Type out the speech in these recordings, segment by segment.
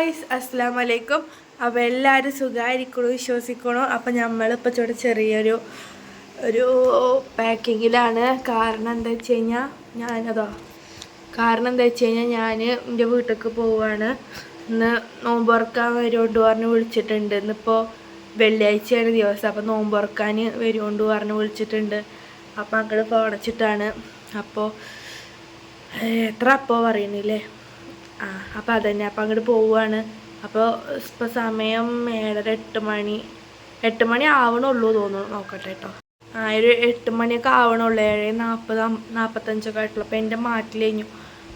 Guys അസ്സലാമു അലൈക്കും. അപ്പോൾ എല്ലാവരും സുഖമായിരിക്കണു വിശ്വസിക്കണു. അപ്പോൾ നമ്മളിപ്പോൾ ചെറിയൊരു പാക്കിങ്ങിലാണ്. കാരണം എന്താ വെച്ച് കഴിഞ്ഞാൽ ഞാൻ എൻ്റെ വീട്ടിലേക്ക് പോവുകയാണ്. ഇന്ന് നോമ്പ് തുറക്കാൻ വരുകൊണ്ട് പറഞ്ഞ് വിളിച്ചിട്ടുണ്ട്. ഇന്നിപ്പോൾ വെള്ളിയാഴ്ചയാണ് ദിവസം. അപ്പോൾ നോമ്പ് തുറക്കാൻ വരുകൊണ്ട് പറഞ്ഞ് വിളിച്ചിട്ടുണ്ട്. അപ്പോൾ അങ്ങോട്ട് പോണച്ചിട്ടാണ്. അപ്പോൾ എത്ര അപ്പോൾ പറയുന്നില്ലേ? അപ്പോൾ അതന്നെ. അപ്പോൾ അങ്ങോട്ട് പോവുകയാണ്. അപ്പോൾ ഇപ്പോൾ സമയം 7:30 8 മണി ആവണുള്ളൂ തോന്നുന്നു. നോക്കട്ടെ കേട്ടോ. ഒരു 8 മണിയൊക്കെ ആവണുള്ളൂ. 7:40 ആയിട്ടുള്ളൂ. അപ്പോൾ എൻ്റെ മാറ്റിൽ കഴിഞ്ഞു.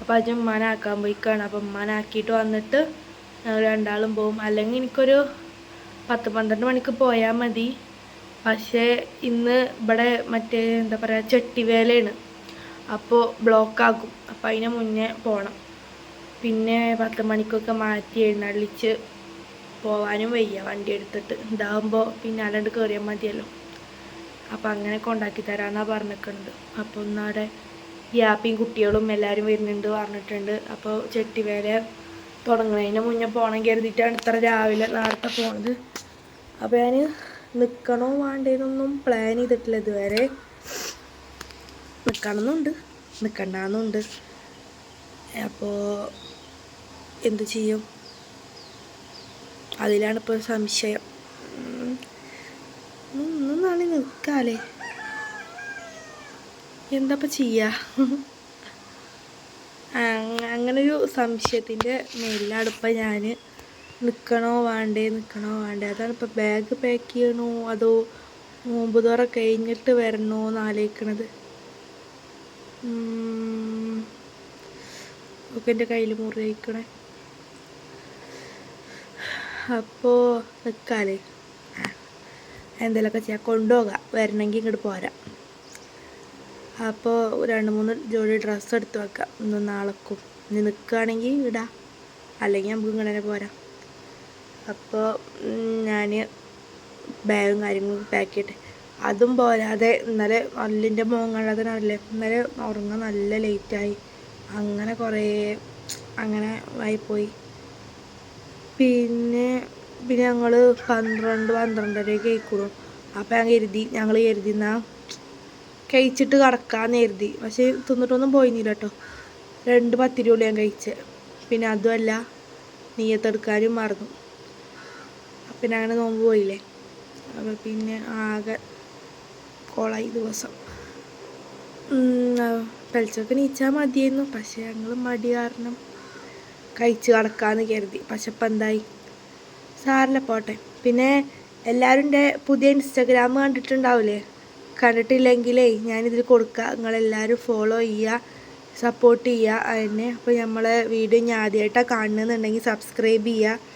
അപ്പോൾ അത് ഉമ്മാനാക്കാൻ പോയിക്കാണ്. അപ്പോൾ ഉമ്മാനാക്കിയിട്ട് വന്നിട്ട് ഞങ്ങൾ രണ്ടാളും പോവും. അല്ലെങ്കിൽ എനിക്കൊരു 10-12 മണിക്ക് പോയാൽ മതി. പക്ഷേ ഇന്ന് ഇവിടെ മറ്റേ എന്താ പറയുക ചെട്ടിവേലയാണ്. അപ്പോൾ ബ്ലോക്കാകും. അപ്പോൾ അതിന് മുന്നേ പോകണം. പിന്നെ 10 മണിക്കൊക്കെ മാറ്റി എഴുന്നള്ളിച്ച് പോകാനും വയ്യ വണ്ടി എടുത്തിട്ട്. ഇതാകുമ്പോൾ പിന്നെ അല്ലാണ്ട് കയറിയാൽ മതിയല്ലോ. അപ്പോൾ അങ്ങനെ കൊണ്ടാക്കി തരാമെന്നാണ് പറഞ്ഞിട്ടുണ്ട്. അപ്പോൾ ഒന്നവിടെ യാപ്പിയും കുട്ടികളും എല്ലാവരും വരുന്നുണ്ട് പറഞ്ഞിട്ടുണ്ട്. അപ്പോൾ ചെട്ടിവേല തുടങ്ങുന്നതിന് മുന്നേ പോകണം കരുതിയിട്ടാണ് ഇത്ര രാവിലെ നേരത്തെ പോണത്. അപ്പോൾ ഞാൻ നിൽക്കണോ വേണ്ടതെന്നൊന്നും പ്ലാൻ ചെയ്തിട്ടില്ല ഇതുവരെ. നിൽക്കണമെന്നുണ്ട്, നിൽക്കണ്ടെന്നുണ്ട്. അപ്പോൾ എന്ത് ചെയ്യും, അതിലാണ് ഇപ്പോൾ സംശയം. ഒന്നും നാളെ നിൽക്കാല്ലേ, എന്താപ്പം ചെയ്യുക? അങ്ങനൊരു സംശയത്തിൻ്റെ മേലിലാണ് ഇപ്പം ഞാൻ നിൽക്കണോ വേണ്ടേ. അതാണ് ഇപ്പോൾ ബാഗ് പാക്ക് ചെയ്യണോ അതോ നോമ്പ് തുറ കഴിഞ്ഞിട്ട് വരണോ എന്ന് ആലോചിക്കണത്. ഒക്കെ എൻ്റെ കയ്യിൽ മുറി വയ്ക്കണേ. അപ്പോൾ നിൽക്കാല്ലേ, എന്തെങ്കിലുമൊക്കെ ചെയ്യാം. കൊണ്ടുപോകാം, വരണമെങ്കിൽ ഇങ്ങോട്ട് പോരാം. അപ്പോൾ 2-3 ജോഡി ഡ്രസ്സ് എടുത്ത് വെക്കാം. ഇന്ന് നാളേക്കും. ഇനി നിൽക്കുകയാണെങ്കിൽ ഇടാം, അല്ലെങ്കിൽ നമുക്ക് ഇങ്ങനെ പോരാം. അപ്പോൾ ഞാൻ ബാഗും കാര്യങ്ങളും പാക്ക് ചെയ്യട്ടെ. അതും പോരാതെ ഇന്നലെ അല്ലിൻ്റെ മോങ്ങാതെ ഇന്നലെ ഉറങ്ങാൻ നല്ല ലേറ്റായി. അങ്ങനെ കുറേ അങ്ങനെ ആയിപ്പോയി. പിന്നെ ഞങ്ങൾ 12-12:30 കഴിക്കണം. അപ്പോൾ ഞങ്ങൾ കരുതി എന്നാൽ കഴിച്ചിട്ട് കിടക്കാമെന്ന് കരുതി. പക്ഷേ തിന്നിട്ടൊന്നും പോയിന്നില്ല കേട്ടോ. 2 പത്തിരിയുള്ളൂ ഞാൻ കഴിച്ചത്. പിന്നെ അതുമല്ല നീയത്തെടുക്കാനും മറന്നു. പിന്നെ അങ്ങനെ നോമ്പ് പോയില്ലേ. അപ്പോൾ പിന്നെ ആകെ കോളായി ദിവസം. പെൽച്ചൊക്കെ നീച്ചാൽ മതിയായിരുന്നു. പക്ഷേ ഞങ്ങൾ മടി കാരണം കഴിച്ച് കിടക്കാമെന്ന് കരുതി. പക്ഷെ ഇപ്പം എന്തായി, സാറില്ല, പോട്ടെ. പിന്നെ എല്ലാവരും എൻ്റെ പുതിയ ഇൻസ്റ്റാഗ്രാം കണ്ടിട്ടുണ്ടാവില്ലേ? കണ്ടിട്ടില്ലെങ്കിലേ ഞാനിതിൽ കൊടുക്കുക. നിങ്ങളെല്ലാവരും ഫോളോ ചെയ്യുക, സപ്പോർട്ട് ചെയ്യുക അതിനെ. അപ്പോൾ നമ്മളെ വീഡിയോ ഞാൻ ആദ്യമായിട്ടാണ് കാണുന്നുണ്ടെങ്കിൽ സബ്സ്ക്രൈബ് ചെയ്യുക,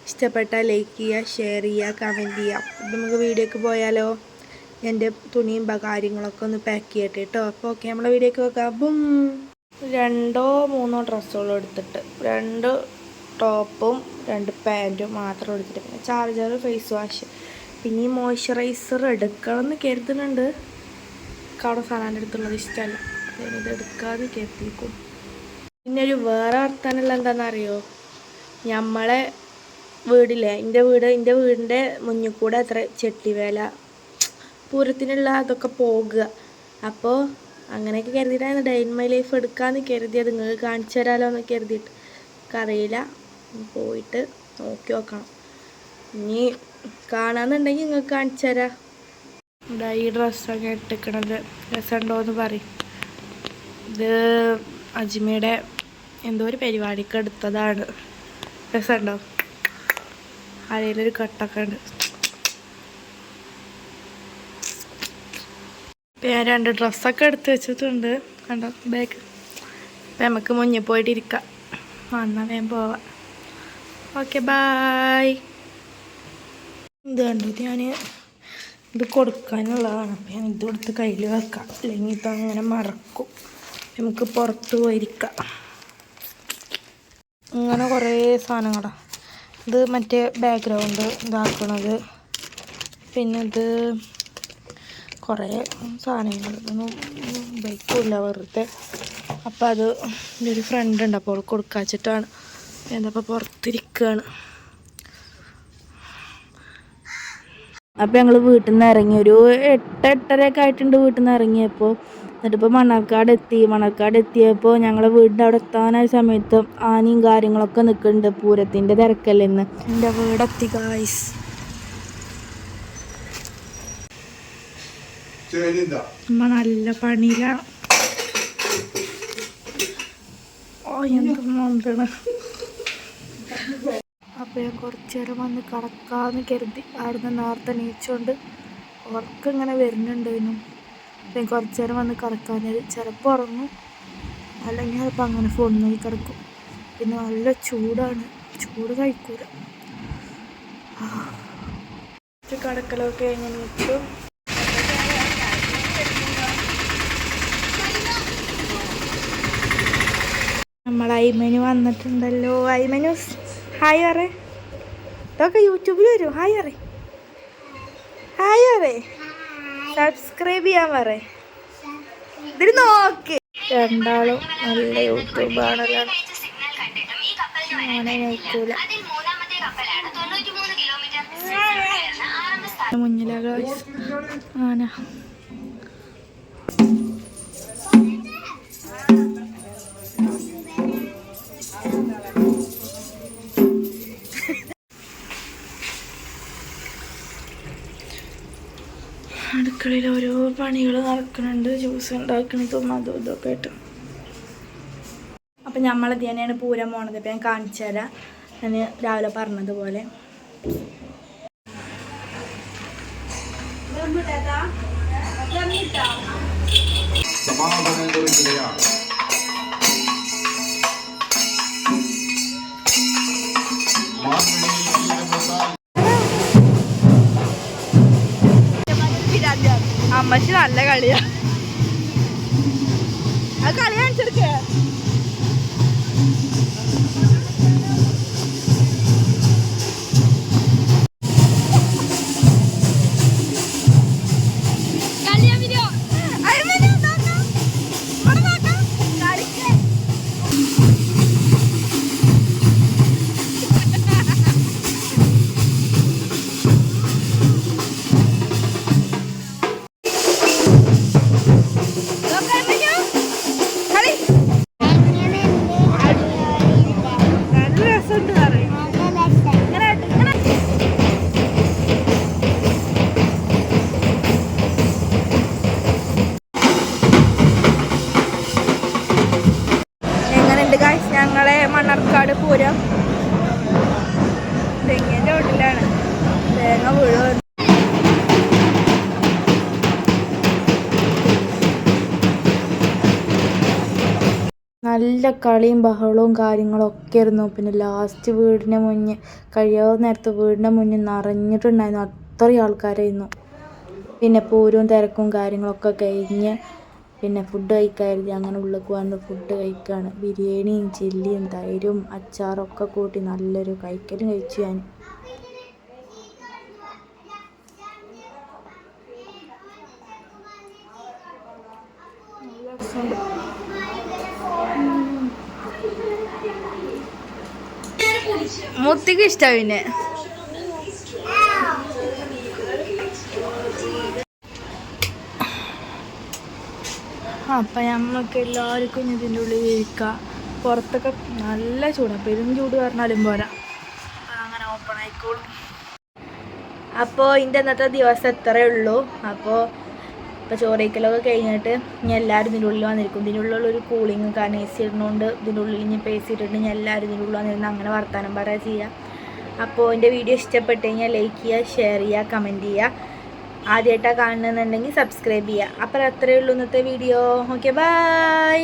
ഇഷ്ടപ്പെട്ടാൽ ലൈക്ക് ചെയ്യുക, ഷെയർ ചെയ്യുക, കമൻറ്റ് ചെയ്യുക. അപ്പോൾ നമുക്ക് വീഡിയോക്ക് പോയാലോ? എൻ്റെ തുണിയും കാര്യങ്ങളൊക്കെ ഒന്ന് പാക്ക് ചെയ്യട്ടെ കേട്ടോ. അപ്പോൾ ഓക്കെ, നമ്മളെ വീഡിയോക്ക് വെക്കാം. 2-3 ഡ്രസ്സുകളും എടുത്തിട്ട് 2 ടോപ്പും 2 പാൻറ്റും മാത്രം എടുത്തിട്ട് പിന്നെ ചാർജർ, ഫേസ് വാഷ്, പിന്നെ ഈ മോയ്സ്ചറൈസർ എടുക്കണം എന്ന് കരുതുന്നുണ്ട്. അവിടെ സാധനം എടുത്തുള്ളത് ഇഷ്ടമല്ല, ഇത് എടുക്കാതെ കരുതിക്കും. പിന്നെ ഒരു വേറെ വർത്താനുള്ള എന്താണെന്നറിയോ, നമ്മളെ വീടില്ലേ, എൻ്റെ വീടിൻ്റെ മുന്നിൽ കൂടെ അത്ര ചെട്ടിവേല പൂരത്തിനുള്ള അതൊക്കെ പോകുക. അപ്പോൾ അങ്ങനെയൊക്കെ കരുതിയിട്ടാണ് ഡേ ഇൻ മൈ ലൈഫ് എടുക്കാമെന്ന് കരുതിയത്. നിങ്ങൾക്ക് കാണിച്ചു തരാമല്ലോ എന്ന് കരുതിയിട്ട്. എനിക്കറിയില്ല, പോയിട്ട് നോക്കി നോക്കണം. ഇനി കാണാമെന്നുണ്ടെങ്കിൽ നിങ്ങൾക്ക് കാണിച്ചു തരാം. ഇവിടെ ഈ ഡ്രസ്സൊക്കെ ഇട്ടിക്കണത് രസമുണ്ടോ എന്ന് പറയും. ഇത് അജ്മിയുടെ എന്തോ ഒരു പരിപാടിക്ക് എടുത്തതാണ്. രസമുണ്ടോ? അരയിലൊരു കട്ടൊക്കെ ഉണ്ട്. ഞാൻ 2 ഡ്രസ്സൊക്കെ എടുത്ത് വെച്ചിട്ടുണ്ട്. കണ്ടോ ബാഗ്. അപ്പം നമുക്ക് മുന്നിൽ പോയിട്ട് ഇരിക്കാം. എന്നാൽ വേഗം പോവാം. Okay, bye. ഇത് കണ്ടു, ഞാൻ ഇത് കൊടുക്കാനുള്ളതാണ്. അപ്പം ഞാൻ ഇത് കൊടുത്ത് കയ്യിൽ വെക്കാം, അല്ലെങ്കിൽ ഇതങ്ങനെ മറക്കും. നമുക്ക് പുറത്ത് പോയിരിക്കാം. അങ്ങനെ കുറേ സാധനങ്ങളാണ്. ഇത് മറ്റേ ബാക്ക്ഗ്രൗണ്ട് ഇതാക്കണത്. പിന്നെ ഇത് കുറേ സാധനങ്ങൾ, ഇതൊന്നും ഉപയോഗിക്കില്ല വെറുതെ. അപ്പോൾ അത് എൻ്റെ ഒരു ഫ്രണ്ട് ഉണ്ട്, അപ്പോൾ കൊടുക്കാച്ചിട്ടാണ്. എന്നപ്പോൾ പുറത്തിരിക്കുകയാണ്. അപ്പോൾ ഞങ്ങൾ വീട്ടിൽ നിന്ന് ഇറങ്ങി ഒരു 8-8:30 ആയിട്ടുണ്ട് വീട്ടിൽ നിന്ന് ഇറങ്ങിയപ്പോൾ. എന്നിട്ടിപ്പോൾ മണ്ണാർക്കാട് എത്തിയപ്പോൾ ഞങ്ങളെ വീടിൻ്റെ അവിടെ എത്താനായ സമയത്ത് ആനയും കാര്യങ്ങളൊക്കെ നിൽക്കുന്നുണ്ട്. പൂരത്തിൻ്റെ തിരക്കല്ലേ ഇന്ന്. എൻ്റെ വീടെത്തി ഗായ്സ്. അമ്മ നല്ല പണിയിലാണ്. ഓ എന്താണ്. അപ്പോൾ ഞാൻ കുറച്ച് നേരം വന്ന് കിടക്കാമെന്ന് കരുതി. അവിടുന്ന് നേരത്തെ നീച്ചുകൊണ്ട് ഉറക്കം ഇങ്ങനെ വരുന്നുണ്ടായിരുന്നു. അപ്പം കുറച്ച് നേരം വന്ന് കിടക്കാഞ്ഞത് ചിലപ്പോൾ ഉറങ്ങും, അല്ലെങ്കിൽ ചിലപ്പോൾ അങ്ങനെ ഫോൺ നോക്കി കിടക്കും. പിന്നെ നല്ല ചൂടാണ്, ചൂട് കഴിക്കൂല. കിടക്കലൊക്കെ കഴിഞ്ഞ് നീച്ചു. നമ്മൾ ഐമനു വന്നിട്ടുണ്ടല്ലോ. ഐമനു ഹായ് പറ. ഇതൊക്കെ യൂട്യൂബിൽ വരും. ഹായ് പറ. സബ്സ്ക്രൈബ് ചെയ്യാൻ പറ. ഇതിൽ നോക്ക്. രണ്ടാളും നല്ല യൂട്യൂബാണല്ലോ. അങ്ങനെ നോക്കൂല. മുന്നിലാ ഗായ്സ് ആന. അടുക്കളയിൽ ഓരോ പണികൾ നടക്കുന്നുണ്ട്. ജ്യൂസ് ഉണ്ടാക്കുന്നതും അതും ഇതൊക്കെ ആയിട്ട്. അപ്പം നമ്മളത് തന്നെയാണ് പൂരം പോണത്. ഇപ്പം ഞാൻ കാണിച്ചു തരാം. ഞാൻ രാവിലെ പറഞ്ഞതുപോലെ. അമ്മച്ചി നല്ല കളിയാ. ആ കളി കാണിച്ചെടുക്ക. ഞങ്ങളെ മണ്ണാർക്കാട് പൂരം തെങ്ങിൻ്റെ വീട്ടിലാണ്. തേങ്ങ വീഴും. നല്ല കളിയും ബഹളവും കാര്യങ്ങളൊക്കെ ആയിരുന്നു. പിന്നെ ലാസ്റ്റ് വീടിൻ്റെ മുന്നിൽ കഴിയാവുന്ന നേരത്ത് വീടിൻ്റെ മുന്നിൽ നിറഞ്ഞിട്ടുണ്ടായിരുന്നു. അത്രയും ആൾക്കാരായിരുന്നു. പിന്നെ പൂരവും തിരക്കും കാര്യങ്ങളൊക്കെ കഴിഞ്ഞ് പിന്നെ ഫുഡ് കഴിക്കാമായിരുന്നു. അങ്ങനെ ഉള്ളിലേക്ക് വന്ന് ഫുഡ് കഴിക്കുകയാണ്. ബിരിയാണിയും ചില്ലിയും തൈരും അച്ചാറൊക്കെ കൂട്ടി നല്ലൊരു കഴിക്കലും കഴിച്ചു ഞാൻ. മുത്തിക്ക് ഇഷ്ടം. പിന്നെ അപ്പം നമുക്ക് എല്ലാവർക്കും ഇതിൻ്റെ ഉള്ളിൽ ഇരിക്കാം. പുറത്തൊക്കെ നല്ല ചൂടാണ്. പെരും ചൂട് പറഞ്ഞാലും പോരാ. അങ്ങനെ ഓപ്പൺ ആയിക്കോളും. അപ്പോൾ ഇതിൻ്റെ ഇന്നത്തെ ദിവസം എത്രയേ ഉള്ളൂ. അപ്പോൾ ചോറയ്ക്കലൊക്കെ കഴിഞ്ഞിട്ട് ഇനി എല്ലാവരും ഇതിൻ്റെ ഉള്ളിൽ വന്നിരിക്കും. ഇതിൻ്റെ ഉള്ളിലൊരു കൂളിങ് കാരണം AC ഇടുന്നതുകൊണ്ട് ഇതിൻ്റെ ഉള്ളിൽ ഇനി പേസ് ഇട്ടിട്ട് ഇനി എല്ലാവരും ഇതിൻ്റെ ഉള്ളിൽ വന്നിരുന്ന് അങ്ങനെ വർത്താനം പറയുക ചെയ്യുക. അപ്പോൾ എൻ്റെ വീഡിയോ ഇഷ്ടപ്പെട്ട് കഴിഞ്ഞാൽ ലൈക്ക് ചെയ്യുക, ഷെയർ ചെയ്യുക, കമൻറ്റ് ചെയ്യുക. ആദ്യമായിട്ടാണ് കാണുന്നുണ്ടെങ്കിൽ സബ്സ്ക്രൈബ് ചെയ്യുക. അപ്പോൾ അത്രയേ ഉള്ളൂ ഇന്നത്തെ വീഡിയോ. Okay, by.